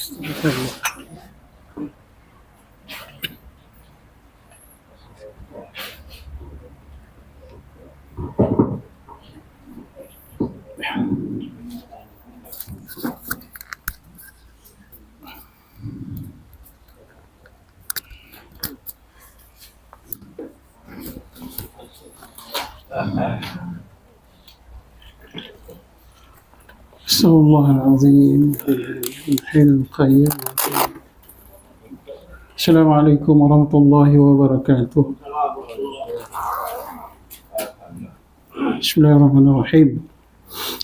أستغفر الله العظيم الحي القيوم. السلام عليكم ورحمة الله وبركاته. بسم الله الرحمن الرحيم.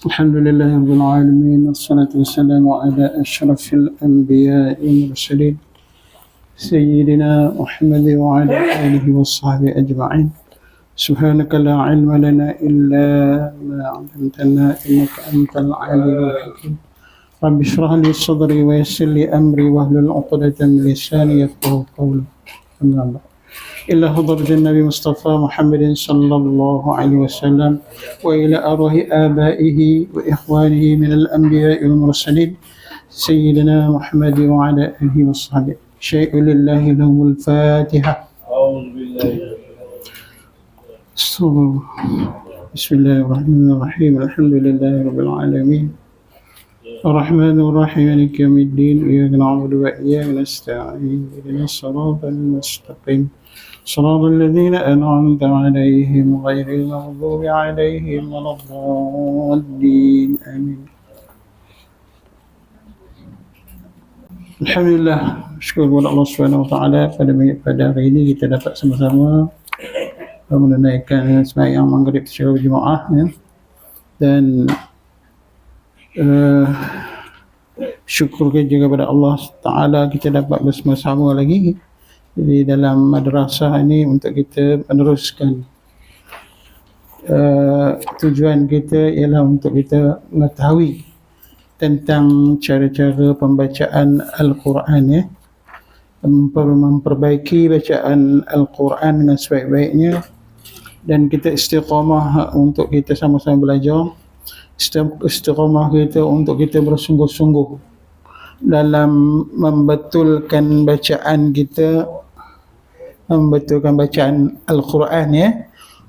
الحمد لله رب العالمين، والصلاة والسلام على أشرف الأنبياء والمرسلين سيدنا محمد وعلى آله وصحبه أجمعين. سبحانك لا علم لنا إلا ما علمتنا إنك أنت العليم الحكيم. رب اشرح لي صدري ويسر لي أمري واحلل عقدة من لساني يفقهوا قولي. أما بعد، إلى حضرة النبي مصطفى محمد صلى الله عليه وسلم وإلى أرواح آبائه وإخوانه من الأنبياء والمرسلين سيدنا محمد وعلى آله وصحبه. شيء لله لهم الفاتحة. أعوذ بالله. بسم الله الرحمن الرحيم. الحمد لله رب العالمين، الرحمن الرحيم، مالك يوم الدين، إياك نعبد وإياك نستعين، اهدنا الصراط المستقيم، صراط الذين أنعمت عليهم غير المغضوب عليهم ولا الضالين، آمين. Alhamdulillah, syukur kepada Allah Subhanahu Wa Taala pada hari ini kita dapat sama-sama menunaikan sembahyang maghrib secara berjemaah, ya. Dan syukur juga kepada Allah Taala kita dapat bersama-sama lagi di dalam madrasah ini untuk kita meneruskan tujuan kita ialah untuk kita mengetahui tentang cara-cara pembacaan Al-Quran, ya. Memperbaiki bacaan Al-Quran dengan sebaik-baiknya, dan kita istiqamah untuk kita sama-sama belajar, istiqamah kita untuk kita bersungguh-sungguh dalam membetulkan bacaan kita, membetulkan bacaan Al-Quran, ya.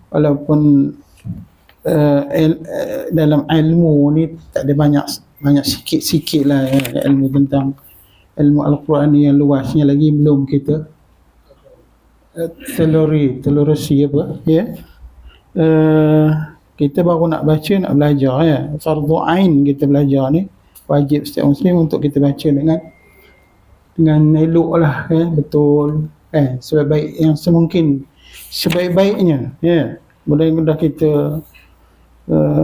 Walaupun dalam ilmu ni tak ada banyak sikit-sikit lah, ya, ilmu tentang ilmu Al-Quran yang luasnya lagi belum kita telurusi apa, ya. Kita baru nak baca, nak belajar, ya. Fardu ain kita belajar ni, wajib setiap muslim untuk kita baca dengan elok lah, ya, betul, sebaik-baik yang semungkin, sebaik-baiknya, ya. Mudah-mudah kita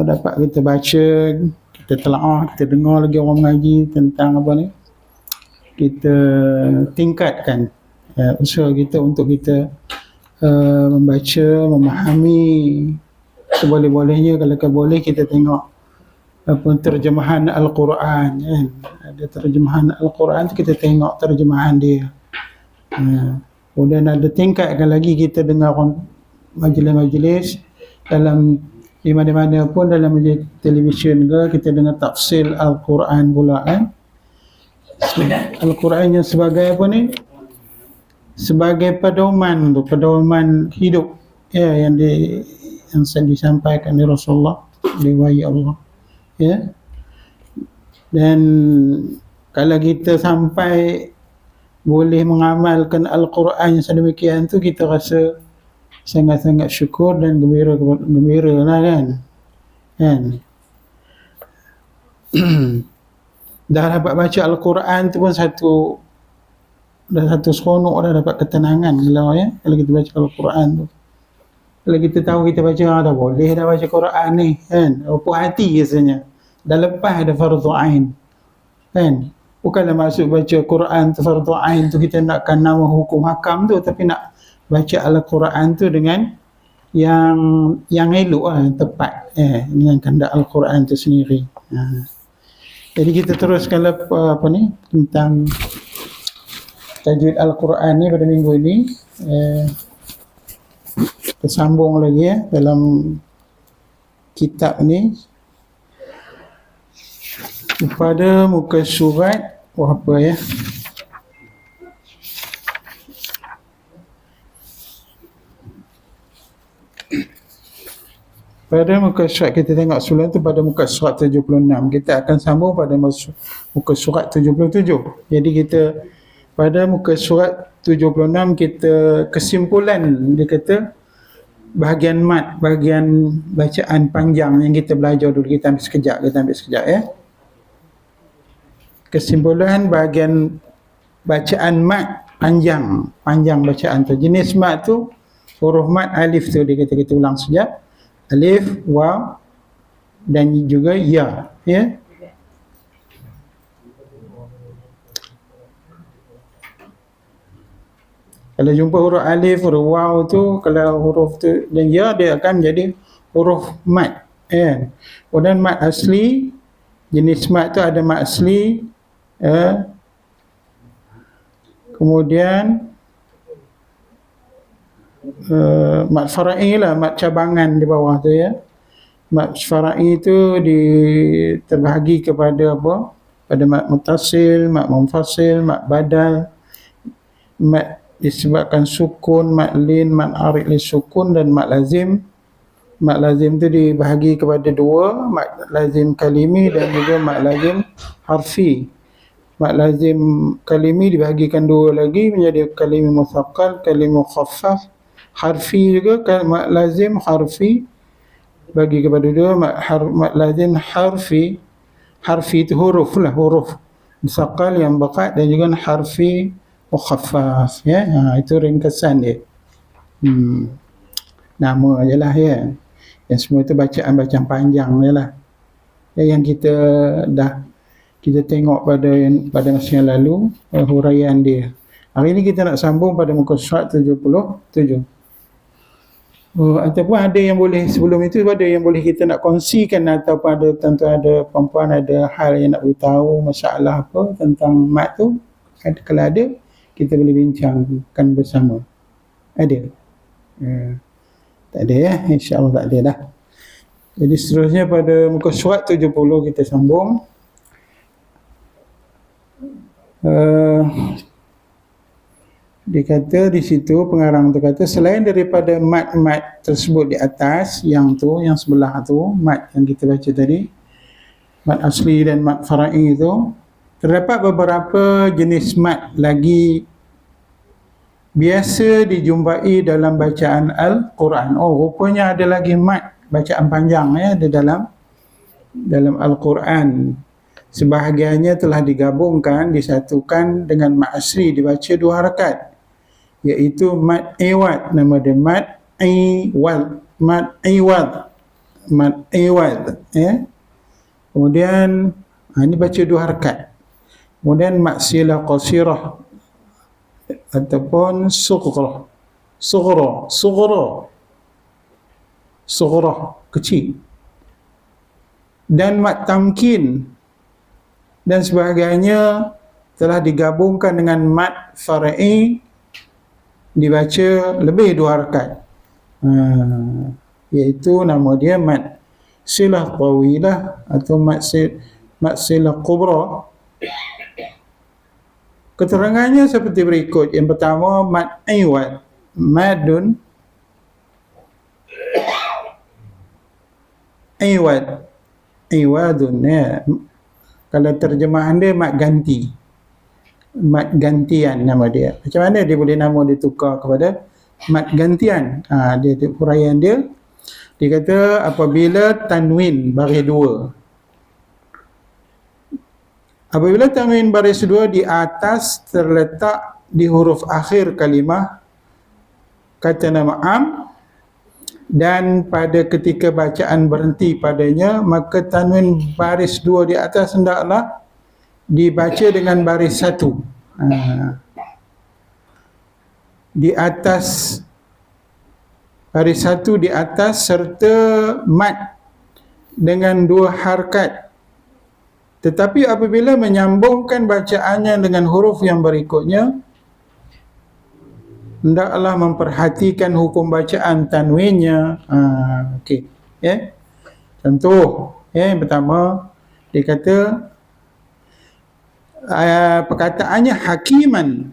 dapat kita baca, kita telaah, kita dengar lagi orang mengaji tentang apa ni, kita tingkatkan usaha kita untuk kita membaca, memahami seboleh-bolehnya. Kalau boleh kita tengok apa terjemahan Al-Quran, kan. Ada terjemahan Al-Quran, kita tengok terjemahan dia. Kemudian ada tingkatkan lagi, kita dengar majlis-majlis dalam di mana-mana pun, dalam majlis televisyen ke, kita dengar tafsir Al-Quran pula, kan. Al-Quran yang sebagai apa ni? Sebagai pedoman hidup, ya, yang disampaikan oleh Rasulullah, oleh wahyu Allah, ya. Dan kalau kita sampai boleh mengamalkan Al-Quran yang sedemikian tu, kita rasa sangat-sangat syukur dan gembira lah kan. Dah dapat baca Al-Quran tu pun satu seronok dah, dapat ketenangan kalau kita baca Al-Quran tu. Kalau kita tahu kita baca, dah boleh dah baca Quran ni kan, puas hati rasanya, dah lepas dah fardu ain kan. Bukanlah maksud baca Quran tu fardu ain tu kita nakkan nama hukum hakam tu, tapi nak baca Al-Quran tu dengan yang elok lah, tepat dengan kehendak Al-Quran tu sendiri. Jadi kita teruskan apa ni tentang tajwid Al-Quran ni pada minggu ini. Kita sambung lagi dalam kitab ni pada muka surat berapa pada muka surat kita tengok sebelum tu, pada muka surat 76. Kita akan sambung pada muka surat 77. Jadi kita pada muka surat 76 kita kesimpulan, dia kata bahagian mat, bahagian bacaan panjang yang kita belajar dulu. Kita ambil sekejap ya. Kesimpulan bahagian bacaan mat panjang bacaan tu. Jenis mat tu huruf mat alif tu, dia kata kita ulang sekejap. Alif, waw dan juga ya. Kalau jumpa huruf alif, huruf waw tu, kalau huruf tu dan ya, dia akan menjadi huruf mat. Kemudian mat asli, jenis mat tu ada mat asli, kemudian mat fara'i lah, mat cabangan di bawah tu ya. Mat fara'i tu terbahagi kepada apa? Pada mat mutasil, mat munfasil, mat badal, mat disebabkan sukun, mat lin, mat arid li sukun dan mat lazim. Mat lazim tu dibahagi kepada dua, mat lazim kalimi dan juga mat lazim harfi. Mat lazim kalimi dibahagikan dua lagi menjadi kalimi muthaqqal, kalimi mukhaffaf. Harfi juga mat lazim harfi bagi kepada dua, mat lazim harfi. Harfi itu huruf muthaqqal yang bakat dan juga harfi mukhaffaf ya. Itu ringkasan dia. Nama ajalah ya. Yang semua itu bacaan panjang ajalah. Yang kita tengok pada masa yang lalu, huraian dia. Hari ini kita nak sambung pada muka surat 77. Ataupun ada yang boleh sebelum itu, ada yang boleh kita nak kongsikan, ataupun ada perempuan ada hal yang nak beritahu, masalah apa tentang mat tu, kalau ada kita boleh bincangkan bersama. Ada? Tak ada ya? InsyaAllah tak ada dah. Jadi seterusnya pada muka surat 70 kita sambung. Dia kata di situ, pengarang tu kata, selain daripada mat-mat tersebut di atas, yang sebelah tu, mat yang kita baca tadi, mat asli dan mat fara'i itu, terdapat beberapa jenis mat lagi biasa dijumpai dalam bacaan Al-Quran. Rupanya ada lagi mat bacaan panjang ya di dalam Al-Quran. Sebahagiannya telah digabungkan, disatukan dengan mat asli, dibaca 2 harakat, iaitu mat iwad. Nama dia mat iwad ya. Kemudian ini baca 2 harakat. Kemudian mat sila qasirah ataupun sughra kecil, dan mat tamkin dan sebagainya telah digabungkan dengan mat fara'i, dibaca lebih 2 harakat, iaitu nama dia mat silah tawilah atau mat silah kubra. Keterangannya seperti berikut. Yang pertama, mat iwad, madun iwadun ya. Kalau terjemahan dia mat ganti. Mat gantian nama dia. Macam mana dia boleh nama dia tukar kepada mat gantian? Dia huraian dia. Dia kata apabila tanwin baris dua. Apabila tanwin baris dua di atas terletak di huruf akhir kalimah kata nama am, dan pada ketika bacaan berhenti padanya, maka tanwin baris dua di atas hendaklah dibaca dengan baris satu. Di atas baris satu di atas serta mat dengan dua harkat. Tetapi apabila menyambungkan bacaannya dengan huruf yang berikutnya, hendaklah memperhatikan hukum bacaan tanwinnya. Okey. Contoh, yang pertama dia kata perkataannya hakiman.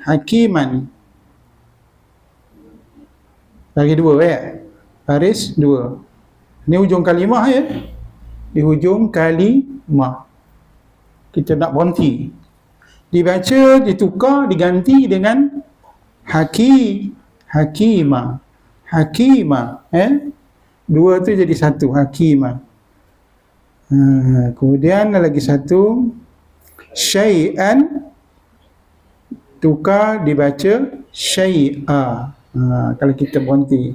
Hakiman. Bagi dua baris dua. Ini hujung kalimah di hujung kalimah. Kita nak berhenti. Dibaca, ditukar, diganti dengan hakimah. Dua tu jadi satu, hakimah. Kemudian lagi satu, syai'an, tukar dibaca syai'a. Kalau kita berhenti.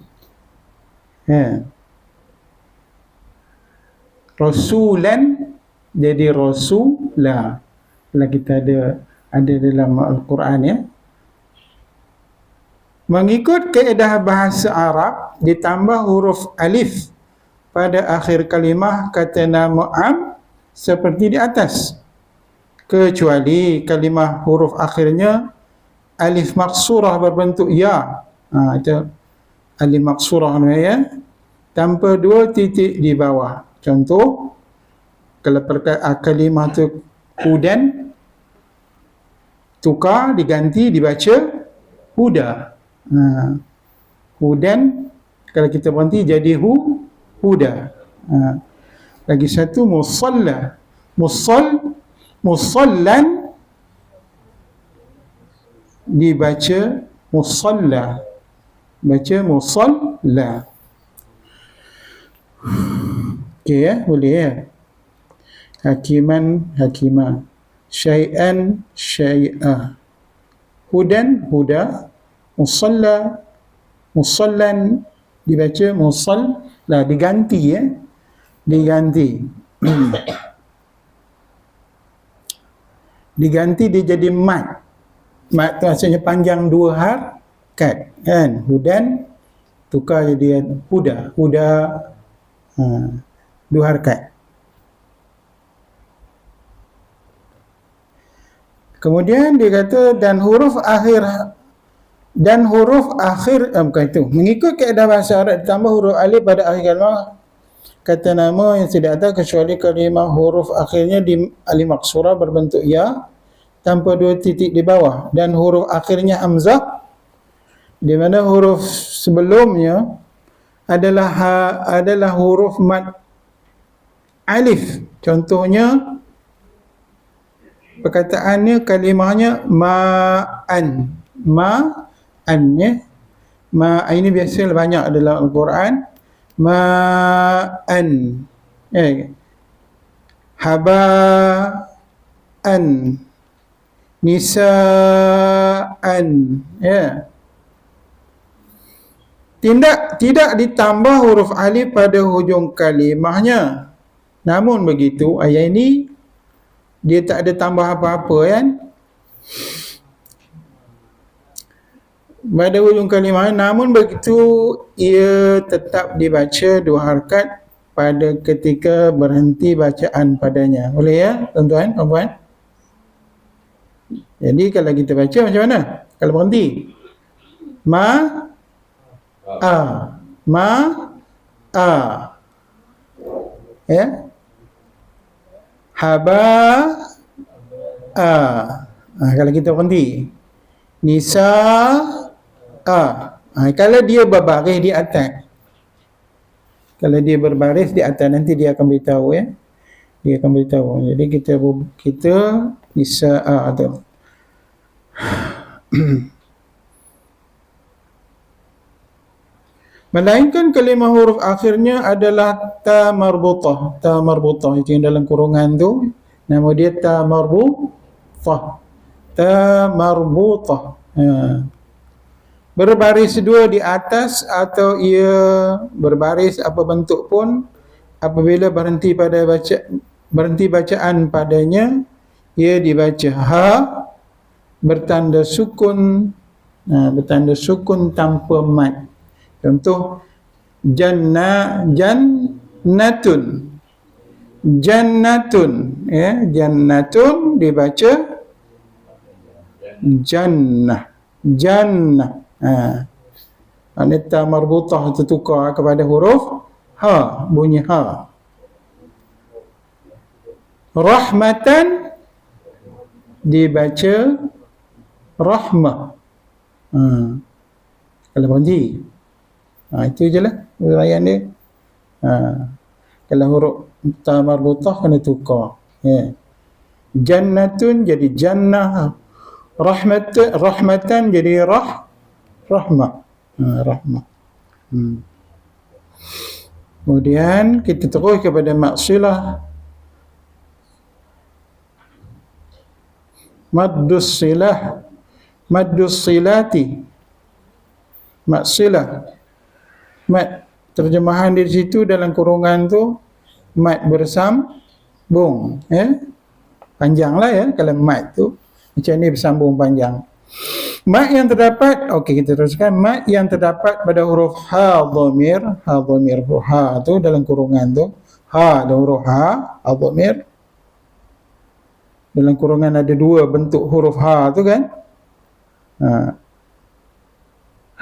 Rasulan jadi rasulah. Kalau kita ada dalam Al-Quran Mengikut kaedah bahasa Arab, ditambah huruf alif pada akhir kalimah kata nama am seperti di atas. Kecuali kalimah huruf akhirnya alif maksurah berbentuk ya. Itu alif maksurah tanpa dua titik di bawah. Contoh, kalau kalimah tu hudan, tukar, diganti, dibaca huda. Hudan, kalau kita berhenti jadi huda. Lagi satu musalla. Musallan dibaca musalla. Baca musalla. Okey boleh Hakiman, hakimah. Syai'an, syai'ah. Hudan, huda. Musallan dibaca musalla, diganti diganti. Diganti dia jadi mat. Mat tu maksudnya panjang dua harkat kan. Hudan tukar jadi huda. Dua harkat. Kemudian dia kata dan huruf akhir bukan itu. Mengikut kaedah bahasa Arab ditambah huruf alif pada akhir kalimah kata nama yang tidak ada kecuali kalimah huruf akhirnya di alif maksurah berbentuk ya tanpa dua titik di bawah, dan huruf akhirnya hamzah di mana huruf sebelumnya adalah huruf mad alif. Contohnya perkataannya kalimahnya ma'an ini biasa banyak dalam Al-Quran. Ma'an haba'an nisa'an tidak ditambah huruf alif pada hujung kalimahnya. Namun begitu ayat ini dia tak ada tambah apa-apa kan. Pada hujung kalimah, namun begitu ia tetap dibaca dua harkat pada ketika berhenti bacaan padanya. Boleh tuan-tuan, puan-puan? Jadi kalau kita baca macam mana? Kalau berhenti. Kalau kita berhenti. Kalau dia berbaris di atas. Kalau dia berbaris di atas nanti dia akan beritahu Dia akan beritahu. Jadi kita Nisa'a tu. Melainkan kalimah huruf akhirnya adalah ta marbutah. Ta marbutah itu yang dalam kurungan tu, nama dia ta marbutah. Ta marbutah. Berbaris dua di atas atau ia berbaris apa bentuk pun, apabila berhenti bacaan padanya, ia dibaca ha bertanda sukun, bertanda sukun tanpa mad. Contoh jannatun, jannatun dibaca jannah. Anita marbutah itu tukar kepada huruf ha, bunyi ha. Rahmatan dibaca rahmah. Kalau berhenti, itu je lah uraian dia. Kalau huruf ta marbutah kena tukar. Jannatun jadi jannah, rahmatan jadi rahmah. Rahmah. Kemudian kita terus kepada maksilah. Maddus silati. Maksilah. Mad terjemahan di situ dalam kurungan tu mad bersambung, panjanglah ya kalau mad tu macam ni bersambung panjang. Mad yang terdapat, okey kita teruskan, mad yang terdapat pada huruf ha dhamir, huruf ha tu dalam kurungan tu, ha dan huruf ha dhamir. Dalam kurungan ada dua bentuk huruf ha tu kan.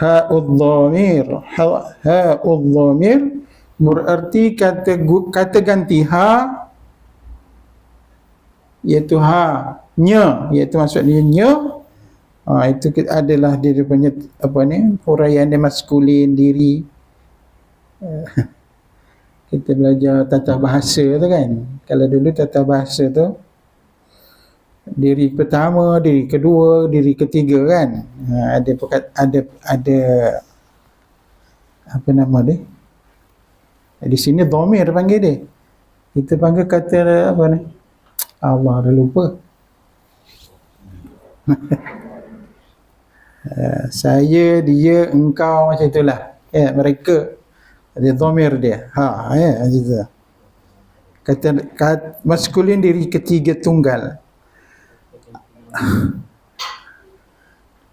Ha'ud dhamir berarti kata ganti ha iaitu ha nya, iaitu maksudnya nya. Itu adalah dia punya huraian dia maskulin diri. Kita belajar tata bahasa tu kan. Kalau dulu tata bahasa tu diri pertama, diri kedua, diri ketiga kan. Ada apa nama dia? Di sini dhamir panggil dia. Kita panggil kata apa ni? Allah dah lupa. Saya, dia, engkau, macam itulah. Mereka ada dhamir dia. Macam tu. Kata maskulin diri ketiga tunggal.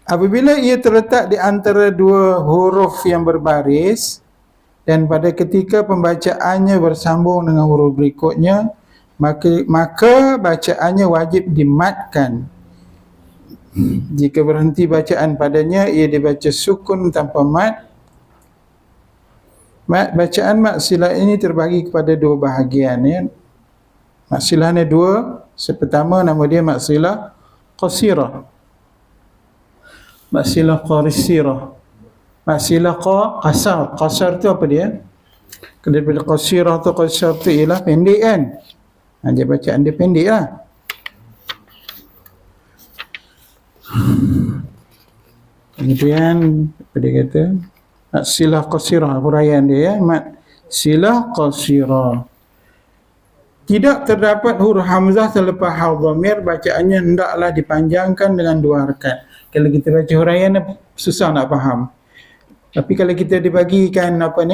Apabila ia terletak di antara dua huruf yang berbaris dan pada ketika pembacaannya bersambung dengan huruf berikutnya, maka bacaannya wajib dimatkan. Jika berhenti bacaan padanya, ia dibaca sukun tanpa mat. Bacaan maksilah ini terbagi kepada dua bahagian ya. Maksilahnya dua. Pertama nama dia maksilah qasirah. Maksilah qasirah. Maksilah qasar. Qasar tu apa dia? Daripada qasirah tu qasar tu ialah pendek kan. Dia bacaan dia pendek lah. Kemudian apa dia kata? Maksilah qasirah, huraian dia ya. Maksilah qasirah. Tidak terdapat huruf hamzah selepas ha dhamir, bacaannya hendaklah dipanjangkan dengan dua harakat. Kalau kita baca huraian susah nak faham. Tapi kalau kita dibagikan apa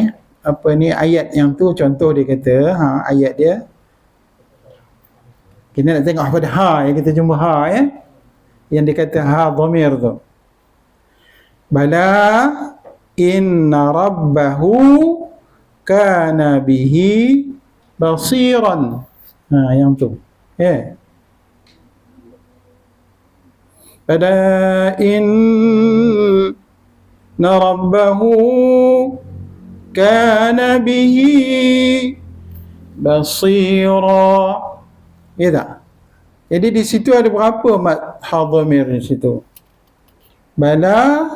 ni ayat yang tu, contoh dia kata, ayat dia kita nak tengok pada ha yang kita jumpa ha ya. Yang dia kata ha dhamir tu. Bala inna rabbahu kana bihi basiran. Yang tu. Pada inna rabbahu kana bihi basira. Tak? Jadi di situ ada berapa mad hadhamir di situ? Bala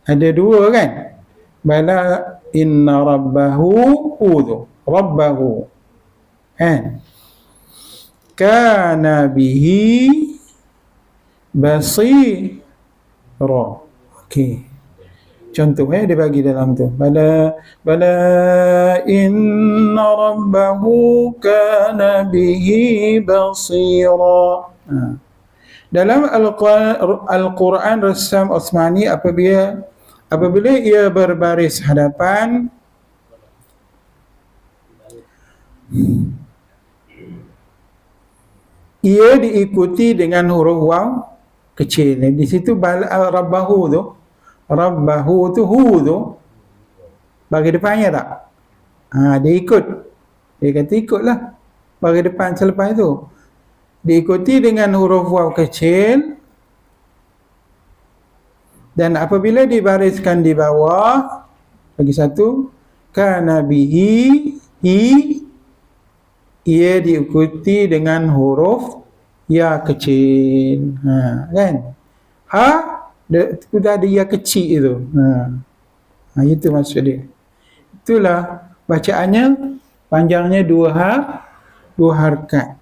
ada dua kan? Bala inna rabbahu rabbahu. kana bihi basira. Okey. Contoh dia bagi dalam tu. Bala inna rabbahu kana bihi basira. Dalam Al-Quran Rassam Osmani apabila ia berbaris hadapan, ia diikuti dengan huruf waw kecil. Di situ rabbahu tu hu tu bagi depannya tak? Dia ikut. Dia kata ikutlah bagi depan selepas tu. Diikuti dengan huruf waw kecil, dan apabila dibariskan di bawah lagi satu, kana bihi, ia diikuti dengan huruf ya kecil. Kan? Sudah ada ya kecil itu. Itu maksud dia. Itulah bacaannya, panjangnya dua harkat.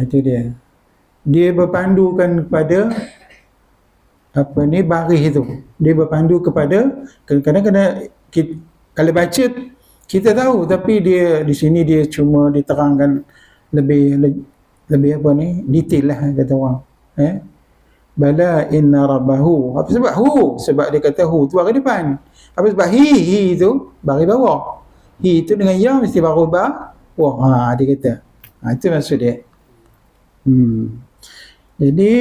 Itu dia. Dia berpandukan kepada baris itu. Dia berpandu kepada, kadang-kadang kalau baca kita tahu, tapi dia di sini dia cuma diterangkan lebih detail lah, kata orang. Bala inna rabbahu. Apa sebab hu? Sebab dia kata hu tu bagi depan. Apa sebab hi tu bagi bawah. Hi tu dengan ya mesti baru wah, dia kata. Itu maksud dia. Jadi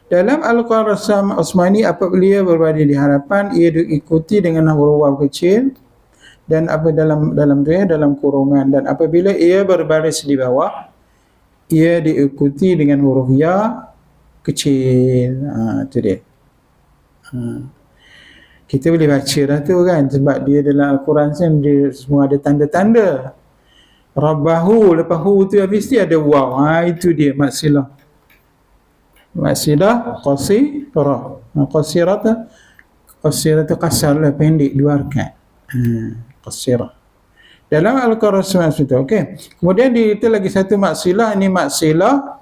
dalam Al-Quran Rassam Osmani apabila ia berada di hadapan, ia diikuti dengan huruf waw kecil, dan dalam kurungan, dan apabila ia berbaris di bawah, ia diikuti dengan huruf ya kecil. Itu dia. Kita boleh baca dah tu kan, sebab dia dalam Al-Quran dia semua ada tanda-tanda. Rabbahu, lepas hu tu mesti ada waw. Itu dia maksilah qasirah. Qasirah tu kasar lah, pendek, dua harkat. Qasirah. Dalam Al-Quran itu, okey. Kemudian kita lagi satu maksilah, ini maksilah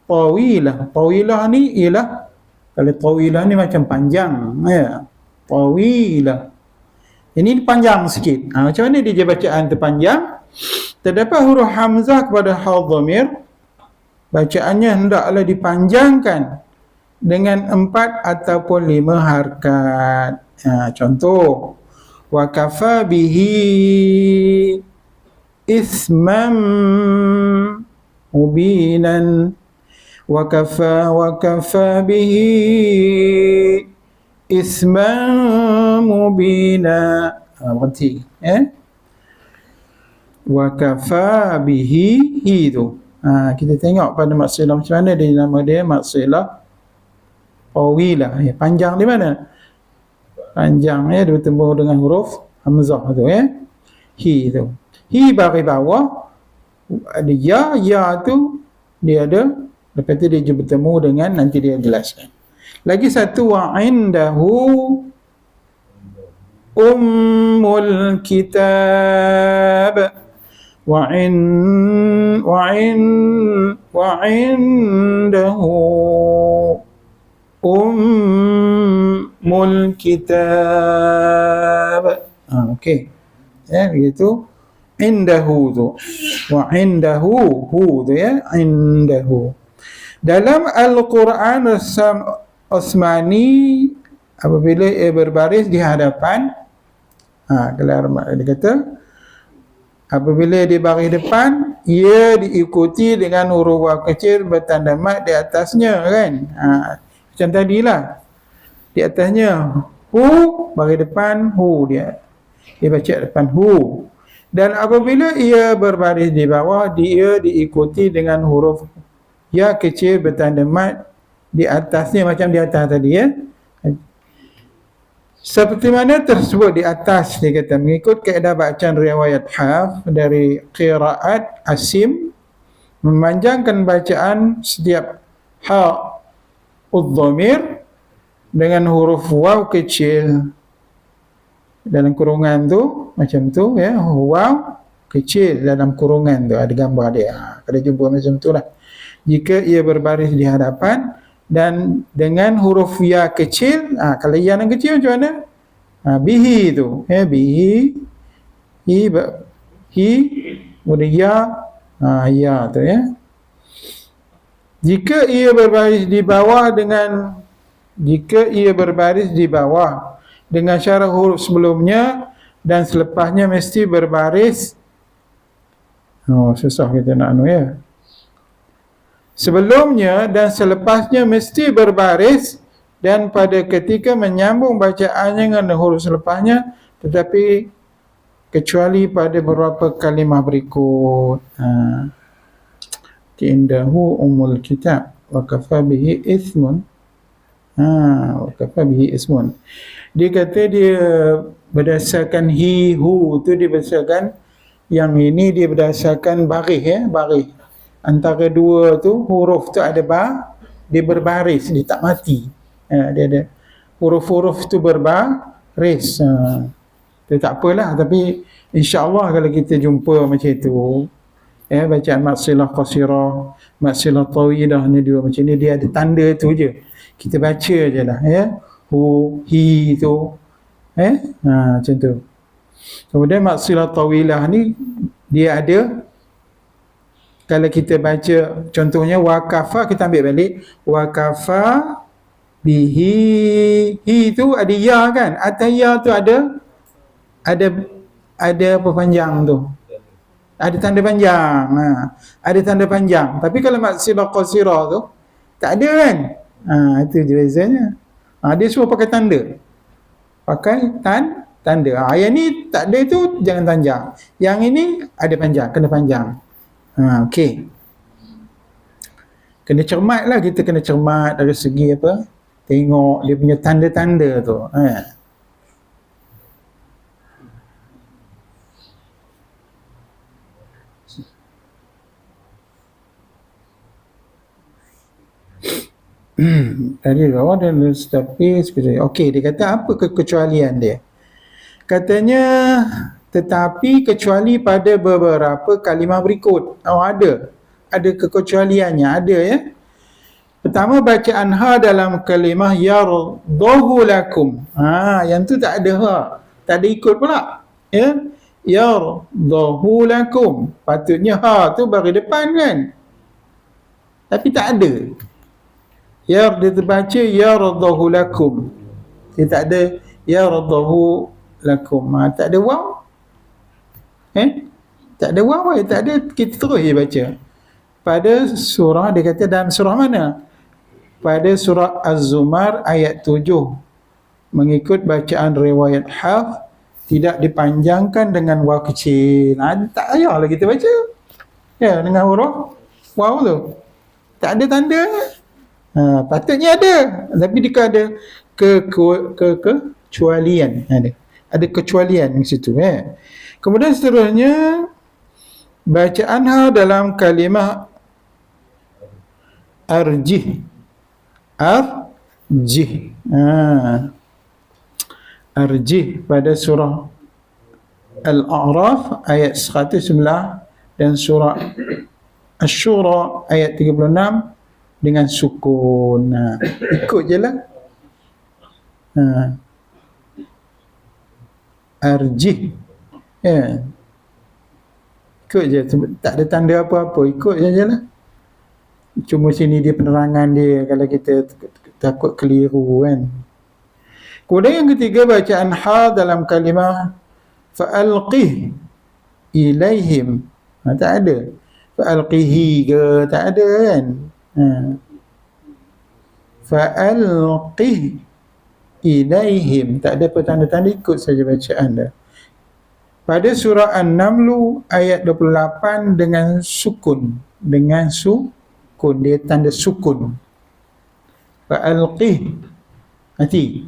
tawilah. Tawilah ni ialah, kalau tawilah ni macam panjang, ya. Tawilah. Ini panjang sikit. Macam mana dia bacaan terpanjang? Terdapat huruf hamzah kepada hal dhamir. Bacaannya hendaklah dipanjangkan dengan 4 ataupun 5 harkat. Contoh, wa kafa bihi isman mubinan. Wa kafa bihi isman mubina. Berhenti. Wa kafa bihi itu. Kita tengok pada maksilah macam mana dia, nama dia maksilah tawilah. Panjang di mana? Panjang dia bertemu dengan huruf hamzah tu hi tu. Hi bagi bawah ada ya tu dia ada, lepas tu dia bertemu dengan, nanti dia jelaskan. Lagi satu, wa indahu ummul kitab. Wa indahu ummul kitab. Okey. Begitu. Indahu tu. Wa indahu hu tu indahu. Dalam Al-Quran Rassam Osmani apabila ia berbaris di hadapan, kalau dia kata apabila dia baris depan, ia diikuti dengan huruf waw kecil bertanda mat di atasnya kan. Macam tadilah. Di atasnya hu, baris depan hu dia baca depan hu. Dan apabila ia berbaris di bawah, dia diikuti dengan huruf ya kecil bertanda mat di atasnya, macam di atas tadi Seperti mana tersebut di atas, dia kata mengikut kaedah bacaan riwayat Hafs dari qiraat Asim, memanjangkan bacaan setiap ha udh-dhamir dengan huruf waw kecil. dalam kurungan tu macam tu ya, waw kecil dalam kurungan tu ada gambar dia. Kalau jumpa macam tu lah. Jika ia berbaris di hadapan dan dengan huruf ya kecil, kalau ya yang kecil macam mana? Bihi tu, bihi, hi, kemudian ya, ya tu ya. Jika ia berbaris di bawah dengan syarah huruf sebelumnya dan selepasnya mesti berbaris. Susah kita nak ya. Sebelumnya dan selepasnya mesti berbaris, dan pada ketika menyambung bacaannya dengan huruf selepasnya, tetapi kecuali pada beberapa kalimah berikut. Indahu umul kitab wa kafa bihi ismun. Wa kafa bihi ismun. Dia kata dia berdasarkan hi, hu tu dia berdasarkan, yang ini dia berdasarkan baris ya, baris. Antara dua tu huruf tu ada dia berbaris, dia tak mati. Dia ada huruf-huruf tu berbaris. Dia tak apalah, tapi insya-Allah kalau kita jumpa macam tu, bacaan maksilah qasirah, maksilah tawilah ni dua macam ni, dia ada tanda tu je. Kita baca je lah ya. Hu, hi tu. Macam tu. Kemudian maksilah tawilah ni dia ada, kalau kita baca contohnya wakafa, kita ambil balik wakafa bihi, hi tu ada ya kan, atas ya tu ada apa panjang tu, ada tanda panjang. Ada tanda panjang. Tapi kalau maksilah qasirah tu tak ada kan. Itu je bezanya. Dia semua pakai tanda. Pakai tanda. Yang ni tak ada tu jangan panjang. Yang ini ada panjang, kena panjang. Okey. Kena cermat lah, kita kena cermat dari segi apa? Tengok dia punya tanda-tanda tu. Tadi bawah dan tetapi okey, dia kata apa kekecualian dia? Katanya tetapi kecuali pada beberapa kalimah berikut. Ada kekecualiannya, ada ya. Pertama, bacaan ha dalam kalimah yardahu lakum. Yang tu tak ada ha, tak ada ikut pula ya. Yardahu lakum, patutnya ha tu bagi depan kan, tapi tak ada. Dia terbaca yardahu lakum, dia tak ada yardahu lakum. Tak ada waw. Tak ada waw, tak ada, kita terus je baca. Pada surah, dia kata dalam surah mana? Pada surah Az-Zumar ayat 7, mengikut bacaan riwayat Hafs, tidak dipanjangkan dengan waw kecil. Tak payahlah kita baca ya dengan huruf waw tu, tak ada tanda. Patutnya ada, tapi dia ada kecualian. Ada kecualian di situ. Kemudian seterusnya, bacaan ha dalam kalimah arjih. Arjih pada surah Al-A'raf ayat 111 dan surah Asy-Syura ayat 36 dengan sukun. Ikut je lah. Arjih. Ikut je, tak ada tanda apa-apa, ikut je lah. Cuma sini dia penerangan dia, kalau kita takut keliru kan. Kemudian yang ketiga, bacaan ha dalam kalimah fa'alqih ilaihim. Tak ada fa'alqihi ke, tak ada kan. Fa'alqih ilaihim, tak ada petanda-tanda, ikut saja bacaan dah. Pada surah An-Naml ayat 28 dengan sukun, dia tanda sukun. Fa'alqih, hati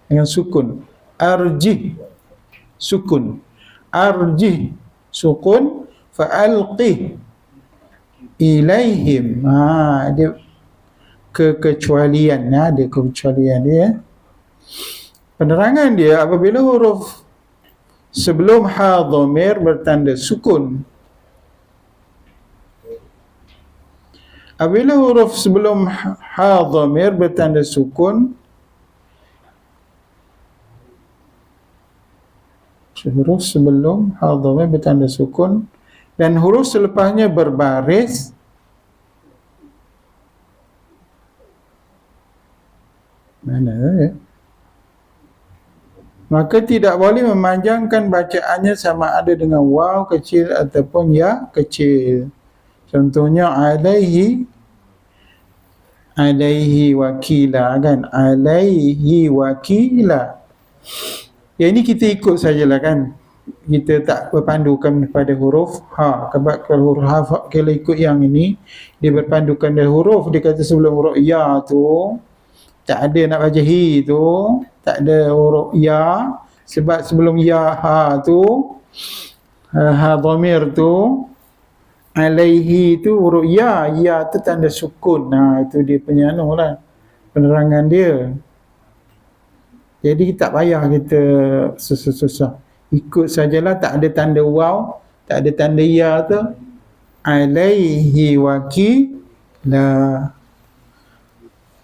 dengan sukun. Arjih, sukun. Arjih, sukun. Fa'alqih ilaihim. Dia kekecualian, ada kekecualian dia. Penerangan dia apabila huruf sebelum ha dhamir bertanda sukun. Apabila huruf sebelum ha dhamir bertanda sukun, huruf sebelum ha dhamir bertanda sukun dan huruf selepasnya berbaris, mana ya? Maka tidak boleh memanjangkan bacaannya sama ada dengan waw kecil ataupun ya kecil. Contohnya alaihi wakila kan, alaihi wakila. Yang ini kita ikut sajalah kan. Kita tak berpandukan pada huruf ha. Sebab kalau huruf ha, kalau ikut yang ini, dia berpandukan dengan huruf. Dia kata sebelum huruf ya tu, tak ada nak baca hi tu, tak ada huruf ya. Sebab sebelum ya ha tu, ha dhamir tu, alaihi tu huruf ya tu tanda sukun. Itu dia punya lah, penerangan dia. Jadi tak payah kita susah-susah, ikut sajalah. Tak ada tanda waw, tak ada tanda ya tu, alaihi wakila.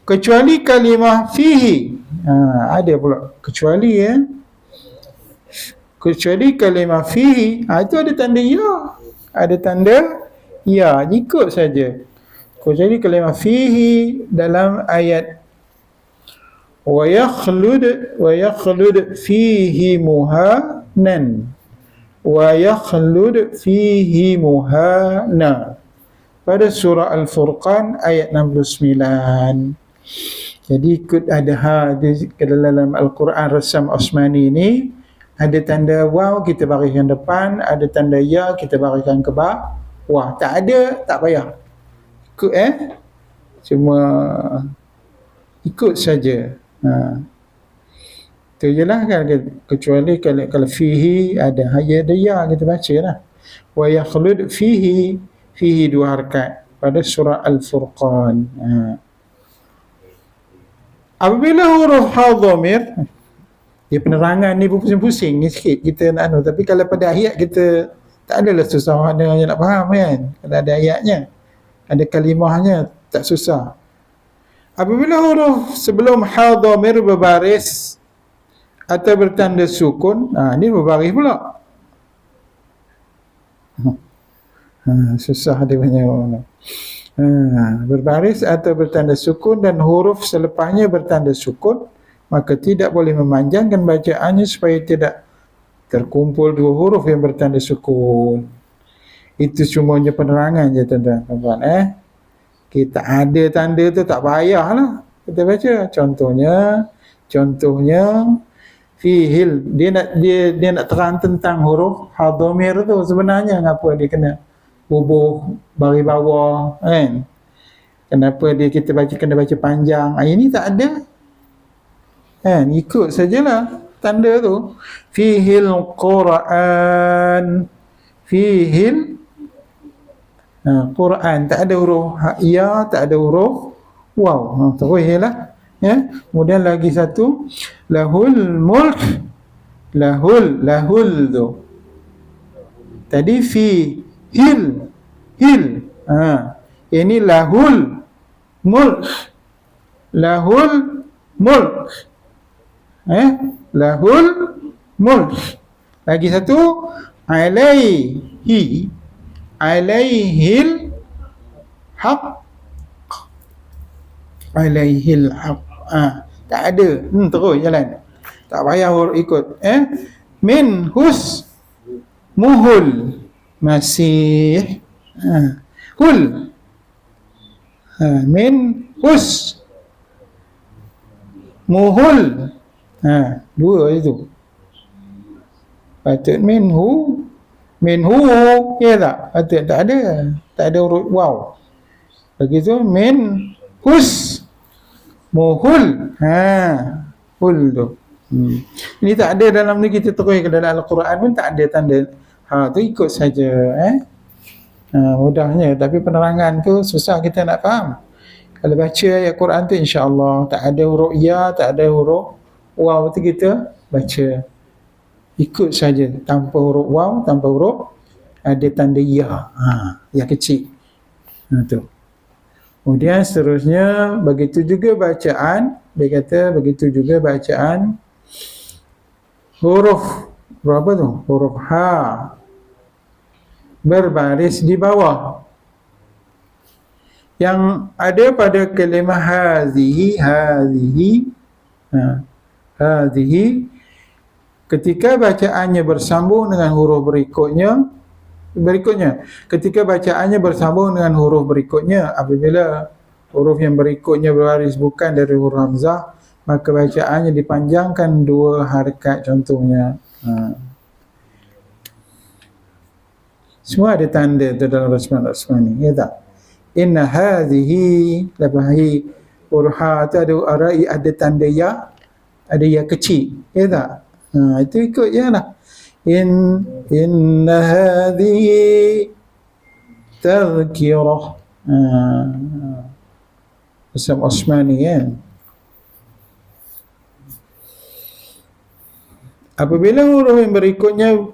Kecuali kalimah fihi, ada pula kecuali ya. Kecuali kalimah fihi, itu ada tanda ya, ada tanda ya, ikut saja. Kecuali kalimah fihi dalam ayat wa yakhlud fihi muhanan, wa yakhlud fihi muhana, pada surah Al-Furqan ayat 69. Jadi ikut ada ha di dalam Al-Quran Rasam Osmani ni, ada tanda waw kita bariskan depan, ada tanda ya kita bariskan ke bawah. Tak ada, tak payah ikut cuma ikut saja. Itu je lah kan. Kecuali kalau fihi ada ya ada ya, kita baca lah. Wa yakhlud fihi dua harakat pada surah Al-Furqan. Apabila huruf ha dhamir, dia penerangan ni pusing-pusing sikit kita nak tapi kalau pada ayat kita tak adalah susah mana nak faham kan. Kalau ada ayatnya, ada kalimahnya, tak susah. Apabila huruf sebelum ha dhamir berbaris atau bertanda sukun, ni berbaris pula. Susah dia punya. Berbaris atau bertanda sukun dan huruf selepasnya bertanda sukun, maka tidak boleh memanjangkan bacaannya supaya tidak terkumpul dua huruf yang bertanda sukun. Itu semuanya penerangan je tuan-tuan. Kita ada tanda tu tak payahlah kita baca. Contohnya fihil, dia nak terang tentang huruf ha dhamir tu sebenarnya ngapa dia kena bubuh baris bawah kan. Kenapa kita kena baca panjang? Ini tak ada kan, ikut sajalah tanda tu. Fihil Quran, fihil Quran, tak ada huruf ya, tak ada huruf waw. Terus lah ya. Kemudian lagi satu, lahul mulk, lahul tu tadi hil. Ini lahul mulk, lahul mulk. Lagi satu, alaihil haq, tak ada. Terus jalan, tak payah ikut. Min hus muhul, masih hul, min hus muhul, dua itu. Patut minhu ya tak? Patut tak ada huruf waw. Begitu min hus muhul, hul tu. Ini tak ada dalam ni, kita terus ke dalam Al-Quran pun tak ada tanda tu, ikut saja. Mudahnya, tapi penerangan tu susah kita nak faham. Kalau baca ayat Quran tu insya-Allah tak ada huruf ya, tak ada huruf waw tu kita baca. ikut saja tanpa huruf waw, tanpa huruf ada tanda ya, yang kecil. Tu. Kemudian seterusnya begitu juga bacaan, dia kata begitu juga bacaan huruf berapa tu? Huruf ha berbaris di bawah. Yang ada pada kalimah hazihi, ketika bacaannya bersambung dengan huruf berikutnya, ketika bacaannya bersambung dengan huruf berikutnya, apabila huruf yang berikutnya berbaris bukan dari huruf hamzah, maka bacaannya dipanjangkan 2 harakat contohnya. Semua ada tanda tu dalam rasman ni, ya tak? Inna hadhihi, lepahi huruf ha tu ada tanda ya, ada ya kecil, ya tak? Itu ikut je lah. Inna hadhihi tadhkirah. Rasam Osmani kan. Apabila huruf yang berikutnya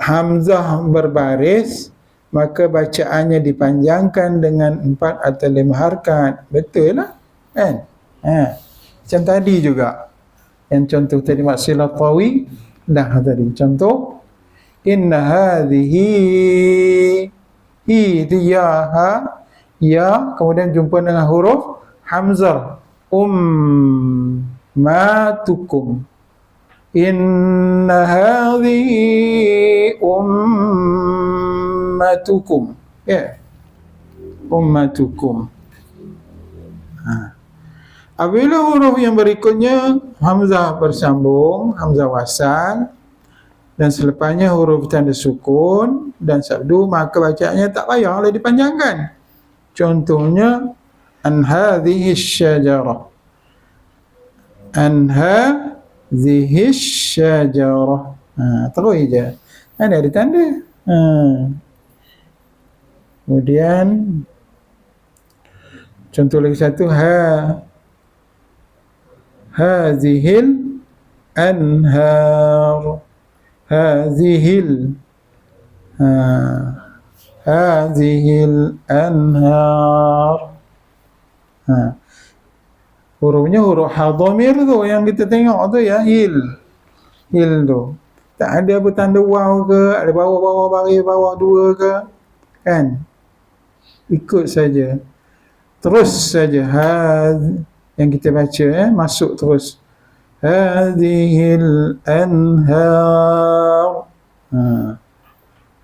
hamzah berbaris, maka bacaannya dipanjangkan dengan 4 atau 5 harakat. Betul lah kan? Macam tadi juga yang contoh tadi maksilah tawi dah tadi contoh inna hadhihi, hi itu ya, ha ya, kemudian jumpa dengan huruf hamzah ummatukum, inna hadhihi ummatukum, ya, ummatukum. Apabila huruf yang berikutnya hamzah bersambung, hamzah wasal, dan selepasnya huruf tanda sukun dan sabdu, maka bacaannya tak payahlah dipanjangkan. Contohnya an hadhihi syajarah, an hadhihi syajarah. Terus je. Ada tanda. Kemudian contoh lagi satu, hazihil anhar, hazihil anhar. Hurufnya huruf hadamir tu yang kita tengok tu ya, hil tu. Tak ada apa tanda waw ke, ada bawah baris bawah 2 ke, kan? Ikut saja. Terus saja yang kita baca masuk terus. Hadhil anhar.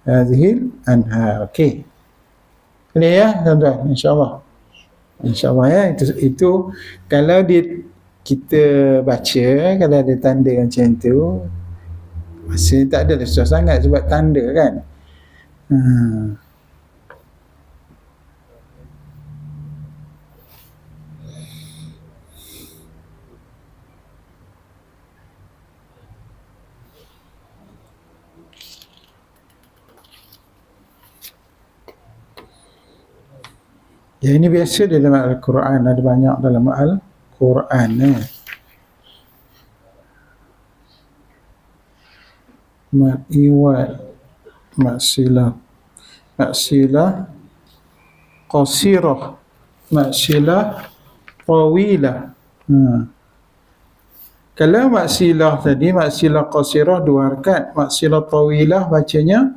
Hadhil anhar. Okey. Boleh ya, tuan-tuan, insya-Allah. InsyaAllah ya, itu kalau kita baca, kalau ada tanda macam tu, masih tak ada susah sangat sebab tanda kan. Ya, ini biasa dalam Al-Quran, ada banyak dalam Al-Quran. Mat iwat, maksilah qasirah, maksilah tawilah. Kalau maksilah tadi, maksilah qasirah 2 harakat, maksilah tawilah bacanya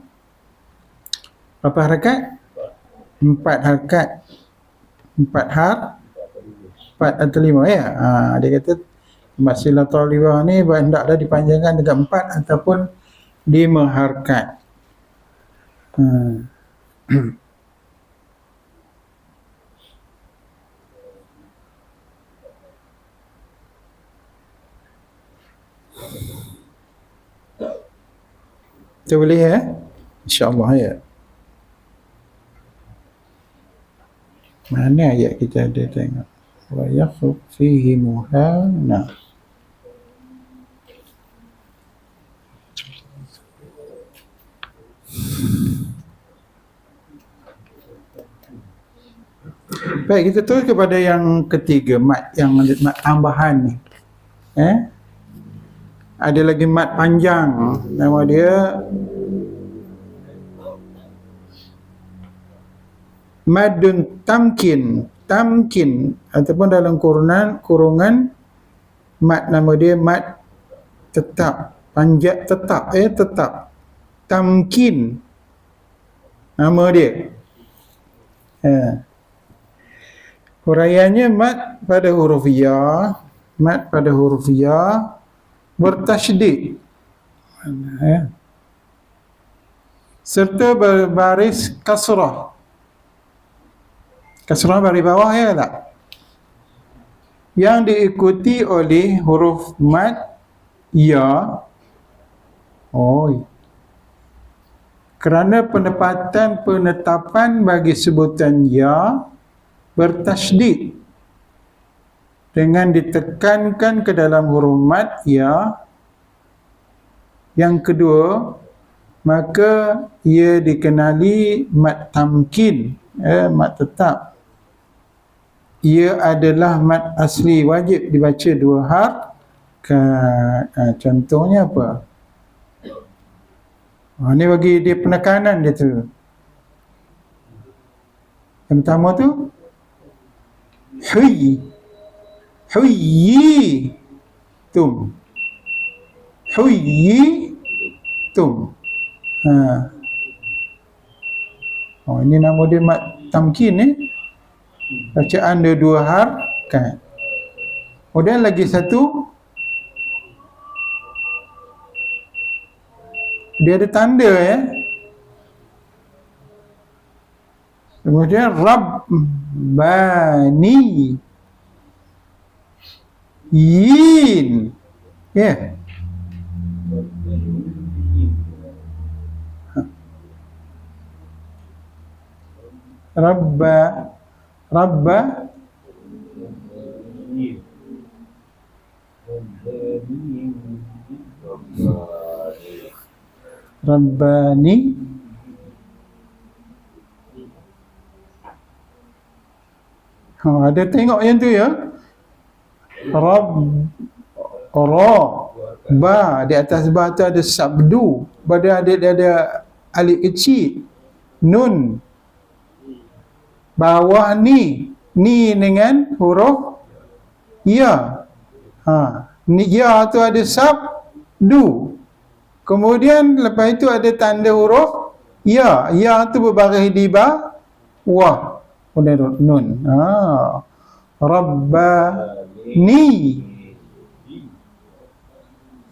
berapa harakat? 4 harakat. 4 atau 5 ya. Dia kata maksilah tawilah ni hendaklah dipanjangkan dengan 4 ataupun 5 harakat. Kita boleh ya? InsyaAllah ya. Mana ayat kita ada tengok. Wa yakhuf fihi muhana. Baik, kita terus kepada yang ketiga, mat yang mat tambahan ni. Ada lagi mat panjang, nama dia madun tamkin. Tamkin ataupun dalam kurungan mat, nama dia mat tetap, panjat tetap, tetap. Tamkin nama dia. Huraiannya mat pada huruf ya, mat pada huruf ya bertasydid, serta berbaris kasrah. Kasrah baris bawah, ya tak? Yang diikuti oleh huruf mat ya. Kerana penetapan bagi sebutan ya bertasydid dengan ditekankan ke dalam huruf mat ya yang kedua, maka ia dikenali mat tamkin, mat tetap. Ia adalah mat asli, wajib dibaca 2 harakat. Contohnya apa? Ini bagi dia penekanan dia tu. Yang pertama tu huyyi tum. Huyyi tum. Ini nama dia mat tamkin ni. Bacaan dia 2 harakat. Kemudian lagi satu, dia ada tanda, Kemudian Rabbani yin, Rabba Rabbani ada tengok yang tu, ya. Ba, di atas ba tu ada sabdu, pada ada alif kecil, nun, bawah ni dengan huruf ya. Ni ya tu ada sabdu. Kemudian lepas itu ada tanda huruf ya. Ya tu berbaris di bawah. Kemudian nun. Rabbani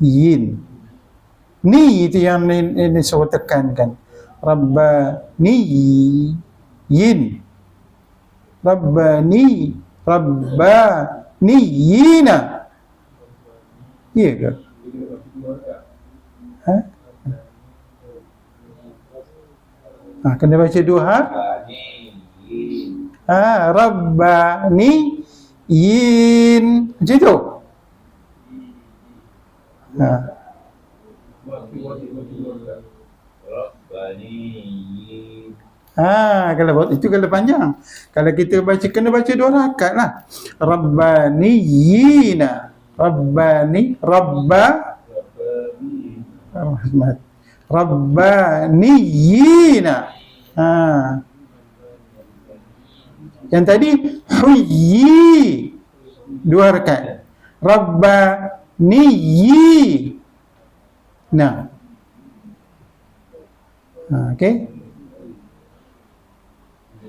yin. Ni itu yang ini saya tekankan. Rabbani yin. Rabbani yina. Ya ke? Kena baca 2 Rabbani yin. Macam tu. Kalau itu kalau panjang. Kalau kita baca, kena baca 2 rakaat lah. Rabbani yina. Rabbani yina. Yang tadi huyyi 2 rakaat. Rabbani yi. Okey.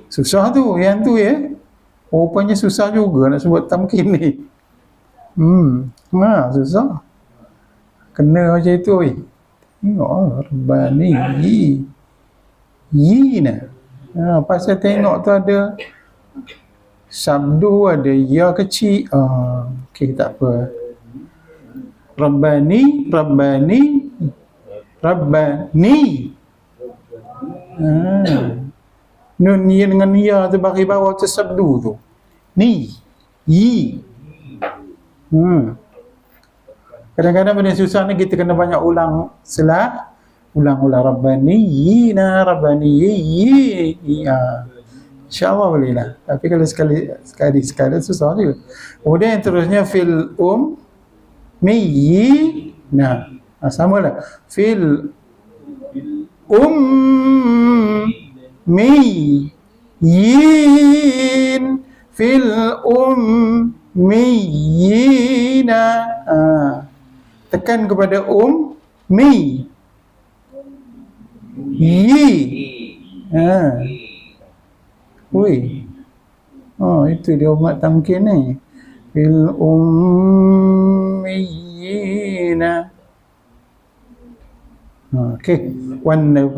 Susah tu, yang tu, ya. Rupanya susah juga nak sebut tamkin ni. Susah. Kena macam itu, Tengok, Rabbani yina. Pasal tengok tu ada sabdu, ada ya kecil. Okey, tak apa. Rabbani. Nun ni dengan ya tu bagi bawah tu sabdu tu. Ni, yi. Kadang-kadang benda susah ni kita kena banyak ulang ulang Rabbani yina, Rabbani yi. InsyaAllah boleh lah. Tapi kalau sekali susah juga. Kemudian yang terusnya fil mi yi Nah, samalah. Fil ummiyin, fil ummiyina. Tekan kepada mi, yi. Oi. Itu dia umat tamkin ni. Fil ummiyina. Okey.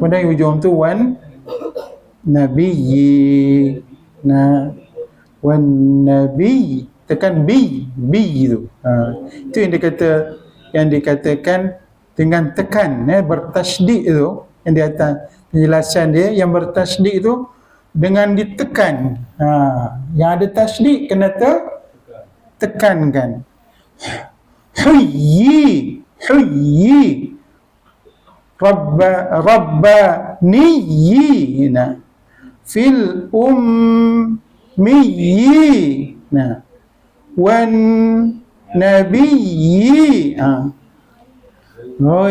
Pada hujung tu wan nabiyyi. Wan nabi, tekan bi tu. Itu yang dikatakan dengan tekan, bertasydid tu, yang di atas penjelasan dia yang bertasydid tu dengan ditekan. Yang ada tasydid kena tekankan. Huyyi rabbaniyina fil ummiyina wan nabiyyi.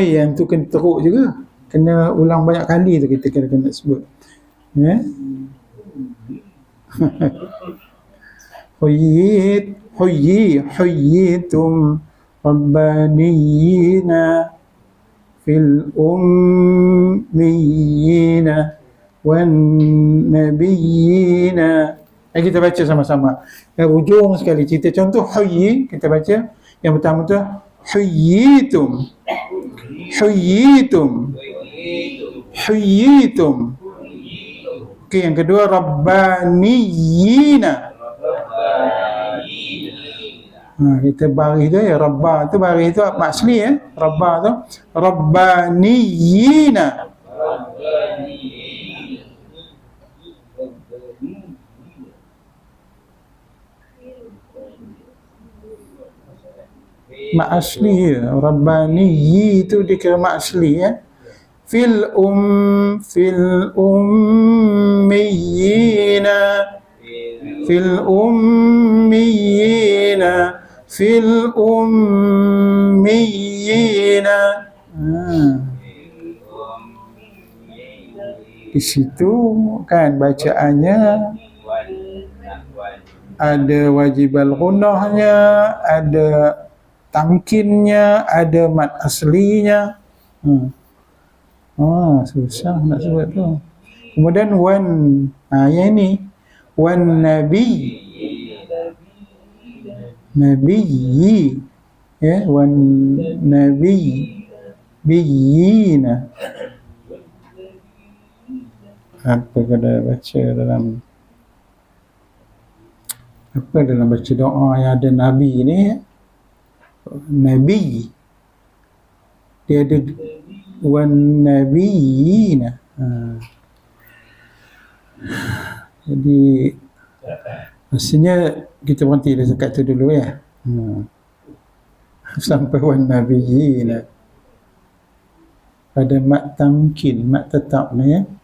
Yang tu kena teruk juga, kena ulang banyak kali tu kita kena sebut. Huyyitum rabbaniyina fil ummiyina wan nabiyina. Kita baca sama-sama. Ujung sekali cerita contoh huyyi, kita baca yang pertama tu huyyitum. Okey, yang kedua rabbaniyina. Kita baris tu rabba tu, baris tu asli rabba tu rabbaniyina. Mak asli rabbaniyyi tu dikira mak asli fil ummiyina fil ummiyina. Di situ kan bacaannya ada wajibal gunahnya, ada tamkinnya, ada mat aslinya. Susah nak sebut tu. Kemudian wan, yang ini wan nabiyyi, wan nabiyyina. Apa kena baca dalam baca doa yang ada nabi ni? Nabi dia ada wan nabiyina. Jadi maksudnya kita berhenti dah dekat tu dulu sampai wan nabiyina pada mat tamkin, mat tetap ni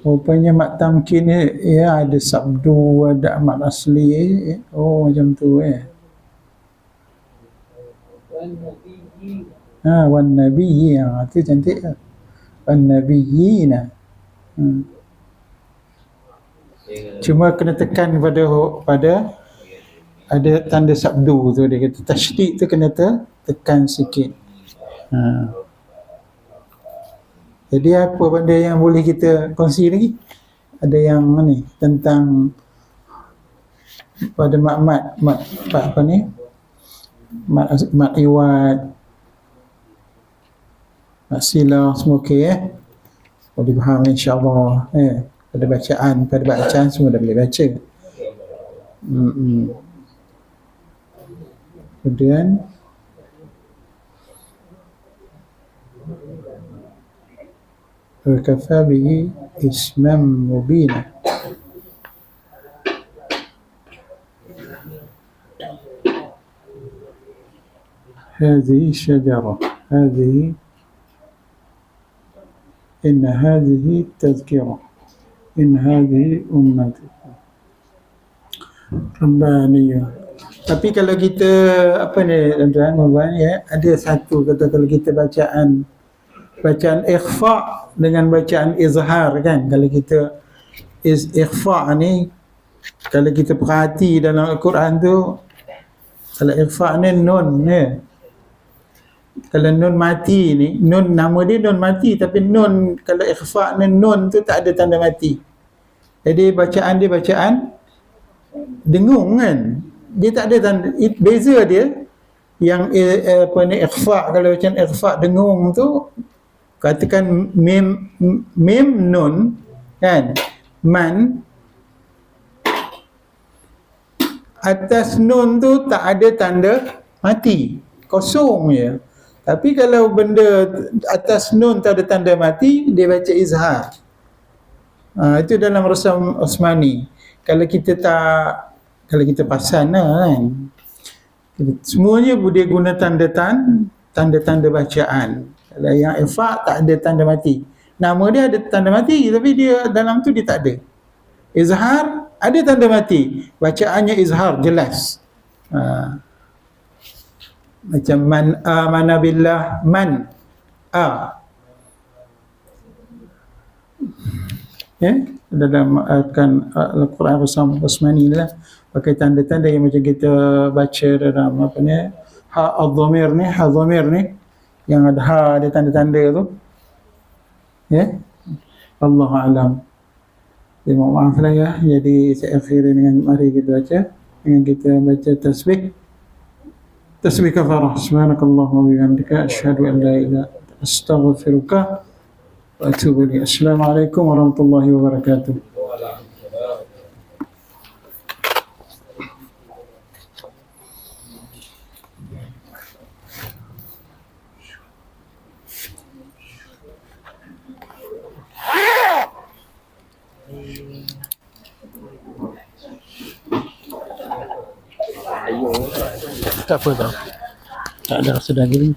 rupanya mat tamkin ni ada sabdu, ada mat asli. Macam tu wan nabiyyi, tu cantik wan nabiyyina. Cuma kena tekan pada ada tanda sabdu tu, dia kata tasydid tu kena tekan sikit. Jadi apa benda yang boleh kita kongsi lagi? Ada yang ni tentang pada mat apa ni? Mat iwad, mat silah, semua okey boleh faham insya-Allah. Pada bacaan semua dah boleh baca. Kemudian وكفى به اسما مبينا. هذه شجرة، إن هذه تذكرة، إن هذه أمتكم ربانية. Tapi kalau kita apa ni tuan-tuan ya, ada satu kata kalau kita bacaan ikhfa dengan bacaan izhar kan. Kalau kita ikhfa ni, kalau kita perhati dalam Al-Quran tu, kalau ikhfa ni nun ya. Kalau nun mati ni, nun nama dia nun mati, tapi nun kalau ikhfa ni nun tu tak ada tanda mati. Jadi bacaan dia bacaan dengung kan. Dia tak ada tanda, beza dia yang apa ni ikhfa, kalau bacaan ikhfa dengung tu katakan mim nun kan, man, atas nun tu tak ada tanda mati, kosong je. Tapi kalau benda atas nun tak ada tanda mati, dia baca izhar. Itu dalam Rasam Osmani. Kalau kita pasan lah kan, semuanya dia guna tanda-tanda bacaan. Kalau yang ikhfa tak ada tanda mati, nama dia ada tanda mati, tapi dia dalam tu dia tak ada. Izhar ada tanda mati, bacaannya izhar jelas. Macam man amana billah, man ya, dalam Al-Quran Rasam Osmani lah pakai tanda-tanda yang macam kita baca dalam apa ni, ha-dhamir ni yang ada ada tanda-tanda tu ya. Allahu a'lam. Ya, mohon maaf lah ya. Jadi saya akhiri dengan mari kita baca dengan kita baca tasbih kafarah. Subhanakallahumma wa bihamdika asyhadu an la ilaha illa anta astaghfiruka wa atubu ilaik. Assalamualaikum warahmatullahi wabarakatuh. Tak apa tau. Tak ada rasa daging.